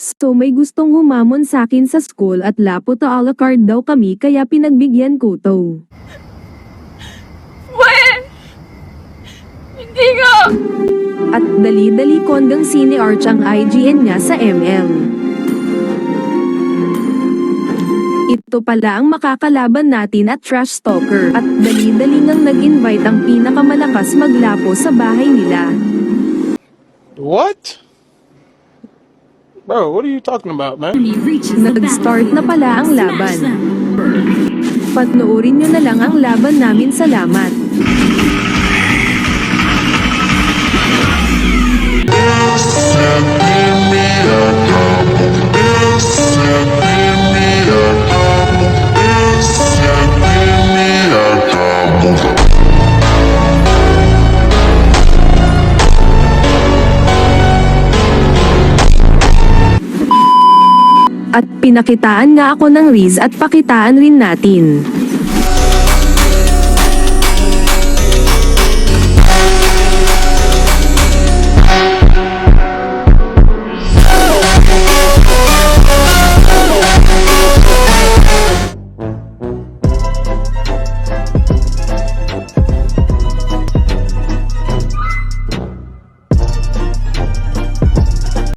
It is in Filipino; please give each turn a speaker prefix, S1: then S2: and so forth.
S1: So may gustong humamon sa akin sa school at lapo to a la carte daw kami kaya pinagbigyan ko to.
S2: When? Hindi nga!
S1: At dali-dali kondang sine-arch ang IGN niya sa ML. Ito pala ang makakalaban natin at trash talker at dali-dali ngang nag-invite ang pinakamalakas maglapo sa bahay nila.
S3: What? Bro, what are you talking about, man?
S1: Nag-start na pala ang laban. Panoorin nyo na lang ang laban namin, salamat. At pinakitaan nga ako ng Riz at pakitaan rin natin.